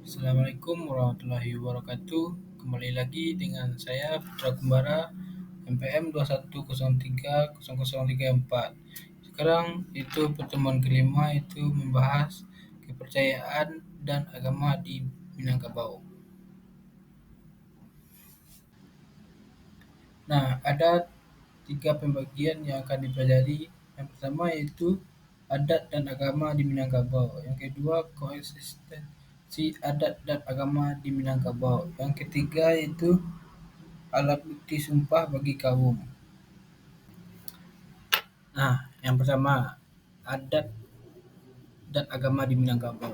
Assalamualaikum warahmatullahi wabarakatuh. Kembali lagi dengan saya Putra Kumbara MPM 21030034. Sekarang itu pertemuan kelima itu membahas kepercayaan dan agama di Minangkabau. Nah, ada tiga pembagian yang akan dipelajari. Yang pertama yaitu adat dan agama di Minangkabau. Yang kedua koeksistensi adat dan agama di Minangkabau. Yang ketiga yaitu alat bukti sumpah bagi kaum. Nah, yang pertama adat dan agama di Minangkabau.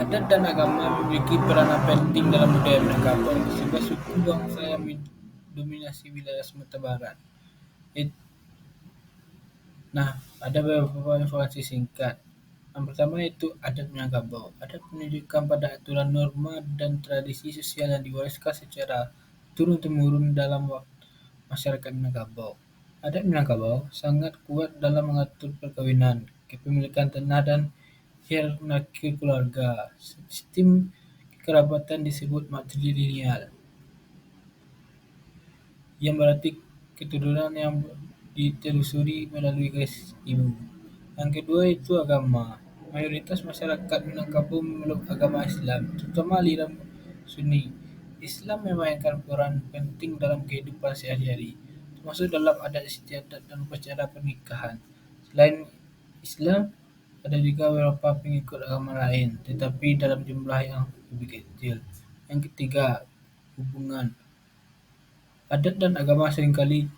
Adat dan agama memiliki peranan penting dalam budaya Minangkabau. Sebuah suku bangsa yang mendominasi wilayah Sumatera Barat. Nah, ada beberapa informasi singkat. Yang pertama itu adat Minangkabau. Adat menunjukkan pada aturan norma dan tradisi sosial yang diwariskan secara turun-temurun dalam masyarakat Minangkabau. Adat Minangkabau sangat kuat dalam mengatur perkawinan, kepemilikan tanah, dan hierarki keluarga. Sistem kekerabatan disebut matrilineal, yang berarti keturunan yang ditelusuri melalui garis ibu. Yang kedua itu agama. Mayoritas masyarakat Minangkabau memeluk agama Islam, terutama aliran Sunni. Islam memainkan peran penting dalam kehidupan sehari-hari, termasuk dalam adat istiadat dan upacara pernikahan. Selain Islam, ada juga beberapa pengikut agama lain, tetapi dalam jumlah yang lebih kecil. Yang ketiga, hubungan. Adat dan agama seringkali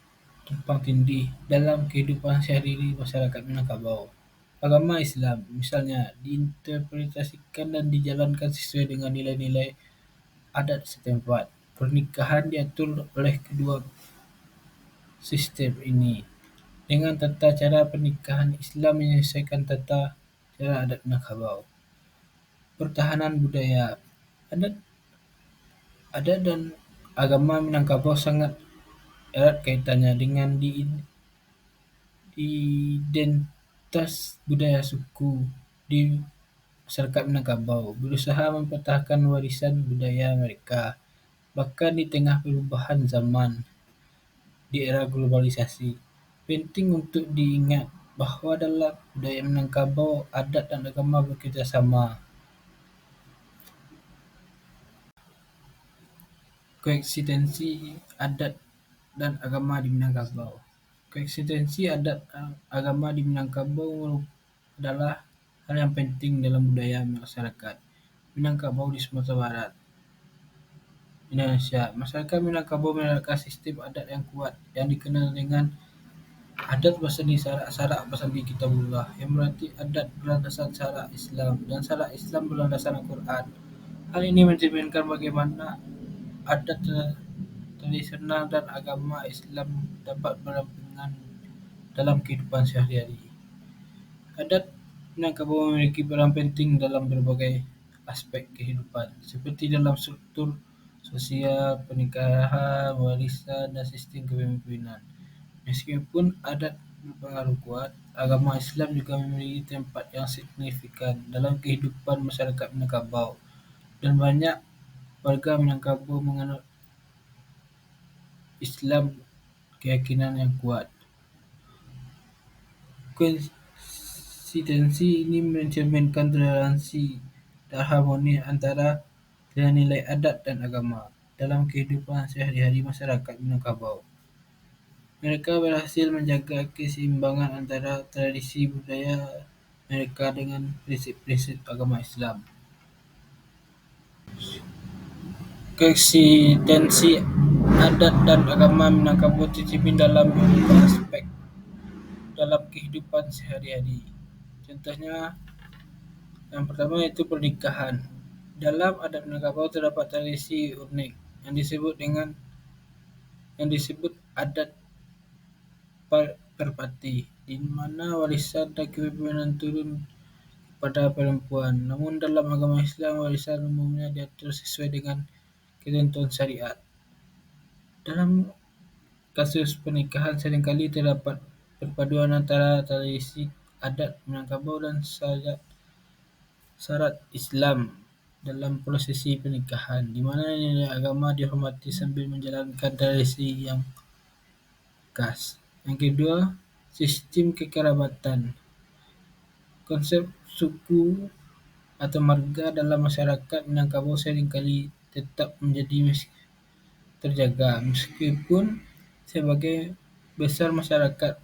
tumpang tindih dalam kehidupan sehari-hari masyarakat Minangkabau. Agama Islam, misalnya, diinterpretasikan dan dijalankan sesuai dengan nilai-nilai adat setempat. Pernikahan diatur oleh kedua sistem ini, dengan tata cara pernikahan Islam menyesuaikan tata cara adat Minangkabau. Pertahanan budaya. Adat adat dan agama Minangkabau sangat erat kaitannya dengan identitas budaya suku di masyarakat Minangkabau, berusaha mempertahankan warisan budaya mereka, bahkan di tengah perubahan zaman di era globalisasi. Penting untuk diingat bahwa dalam budaya Minangkabau, adat dan agama bekerja sama. Koeksistensi adat dan agama di Minangkabau. Koeksistensi adat agama di Minangkabau adalah hal yang penting dalam budaya masyarakat Minangkabau di Sumatera Barat, Indonesia. Masyarakat Minangkabau menerapkan sistem adat yang kuat yang dikenal dengan adat berseni syarak berseni kitabullah, yang berarti adat berlandaskan syarak Islam dan syarak Islam berlandaskan Al-Quran. Hal ini mencerminkan bagaimana adat tradisional dan agama Islam dapat berdampingan dalam kehidupan sehari-hari. Adat Minangkabau memiliki peran penting dalam berbagai aspek kehidupan, seperti dalam struktur sosial, pernikahan, warisan, dan sistem kepemimpinan. Meskipun adat berpengaruh kuat, agama Islam juga memiliki tempat yang signifikan dalam kehidupan masyarakat Minangkabau, dan banyak warga Minangkabau menganut Islam keyakinan yang kuat. Konsistensi ini mencerminkan toleransi dan harmoni antara nilai-nilai adat dan agama dalam kehidupan sehari-hari masyarakat Minangkabau. Mereka berhasil menjaga keseimbangan antara tradisi budaya mereka dengan prinsip-prinsip agama Islam. Koeksistensi adat dan agama Minangkabau tercermin dalam beberapa aspek dalam kehidupan sehari-hari. Contohnya, yang pertama yaitu pernikahan. Dalam adat Minangkabau terdapat tradisi unik yang disebut adat perpati, di mana warisan dan kepemimpinan turun kepada perempuan. Namun dalam agama Islam, warisan umumnya diatur sesuai dengan ketentuan syariat. Dalam kasus pernikahan seringkali terdapat perpaduan antara tradisi adat Minangkabau dan syariat syarat Islam dalam prosesi pernikahan, di mana nilai agama dihormati sambil menjalankan tradisi yang khas. Yang kedua, sistem kekerabatan. Konsep suku atau marga dalam masyarakat Minangkabau seringkali tetap terjaga meskipun sebagai besar masyarakat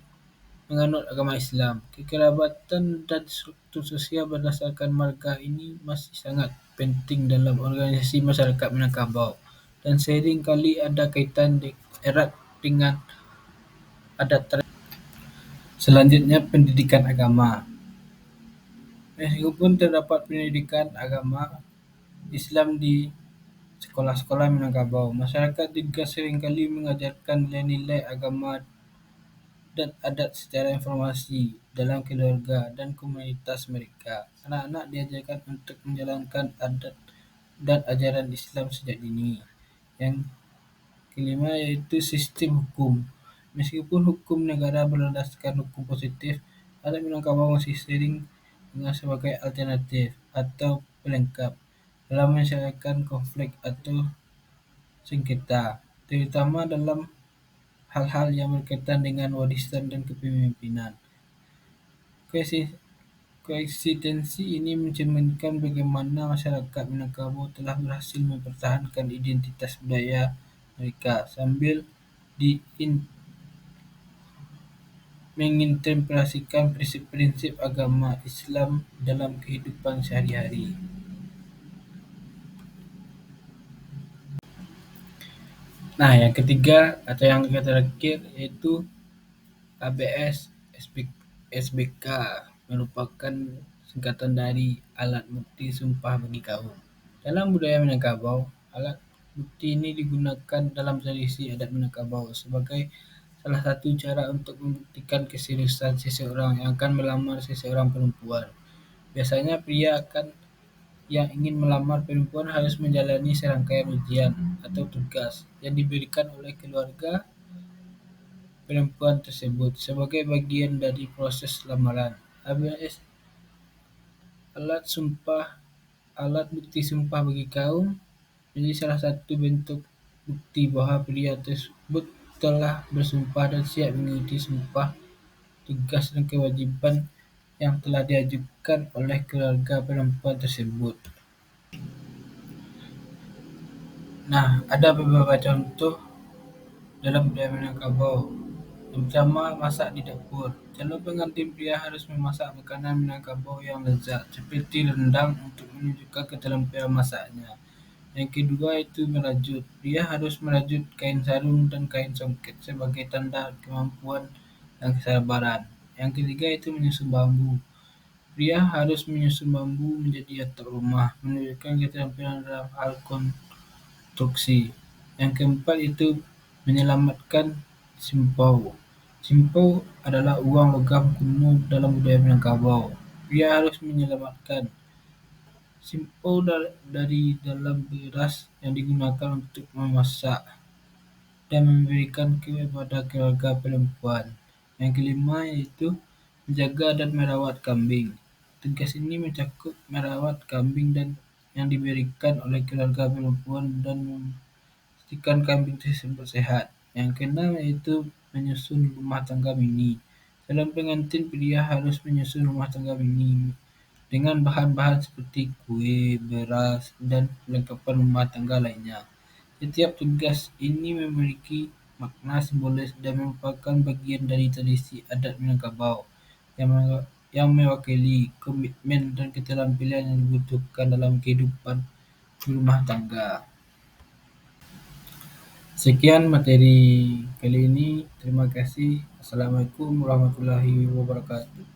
menganut agama Islam. Kekerabatan dan struktur sosial berdasarkan marga ini masih sangat penting dalam organisasi masyarakat Minangkabau dan sering kali ada kaitan erat dengan adat tradisi. Selanjutnya, pendidikan agama. Meskipun terdapat pendidikan agama Islam di sekolah-sekolah Minangkabau, masyarakat juga seringkali mengajarkan nilai-nilai agama dan adat secara informasi dalam keluarga dan komunitas mereka. Anak-anak diajarkan untuk menjalankan adat dan ajaran Islam sejak dini. Yang kelima yaitu sistem hukum. Meskipun hukum negara berlandaskan hukum positif, adat Minangkabau masih sering dengar sebagai alternatif atau pelengkap dalam menyelesaikan konflik atau sengketa, terutama dalam hal-hal yang berkaitan dengan warisan dan kepemimpinan. Koeksistensi ini mencerminkan bagaimana masyarakat Minangkabau telah berhasil mempertahankan identitas budaya mereka sambil mengintegrasikan prinsip-prinsip agama Islam dalam kehidupan sehari-hari. Nah, yang ketiga atau yang terakhir yaitu ABS SBK merupakan singkatan dari Alat Bukti Sumpah Bagi Kaum. Dalam budaya Minangkabau, alat bukti ini digunakan dalam tradisi adat Minangkabau sebagai salah satu cara untuk membuktikan keseriusan seseorang yang akan melamar seseorang perempuan. Biasanya pria yang ingin melamar perempuan harus menjalani serangkaian ujian atau tugas yang diberikan oleh keluarga perempuan tersebut sebagai bagian dari proses lamaran. ABS Alat Bukti Sumpah Bagi Kaum menjadi salah satu bentuk bukti bahwa pria tersebut telah bersumpah dan siap mengikuti sumpah, tugas dan kewajiban yang telah diajukan oleh keluarga perempuan tersebut. Nah, ada beberapa contoh dalam budaya Minangkabau. Yang pertama, masak di dapur. Calon pengantin pria harus memasak makanan Minangkabau yang lezat, seperti rendang untuk menunjukkan keterampilan masaknya. Yang kedua itu merajut. Pria harus merajut kain sarung dan kain songket sebagai tanda kemampuan dan kesabaran. Yang ketiga itu menyusun bambu. Pria harus menyusun bambu menjadi atap rumah, menunjukkan keterampilan dalam hal konstruksi. Yang keempat itu menyelamatkan simpau. Simpau adalah uang logam kuno dalam budaya Minangkabau. Pria harus menyelamatkan simpau dari dalam beras yang digunakan untuk memasak dan memberikan kepada keluarga perempuan. Yang kelima yaitu menjaga dan merawat kambing. Tugas ini mencakup merawat kambing dan yang diberikan oleh keluarga perempuan dan memastikan kambing tersebut sehat. Yang keenam yaitu menyusun rumah tangga mini. Calon pengantin pria harus menyusun rumah tangga mini dengan bahan-bahan seperti kue, beras, dan perlengkapan rumah tangga lainnya. Setiap tugas ini memiliki makna simbolis dan merupakan bagian dari tradisi adat Minangkabau yang mewakili komitmen dan keterampilan yang dibutuhkan dalam kehidupan berumah tangga. Sekian materi kali ini. Terima kasih. Assalamualaikum warahmatullahi wabarakatuh.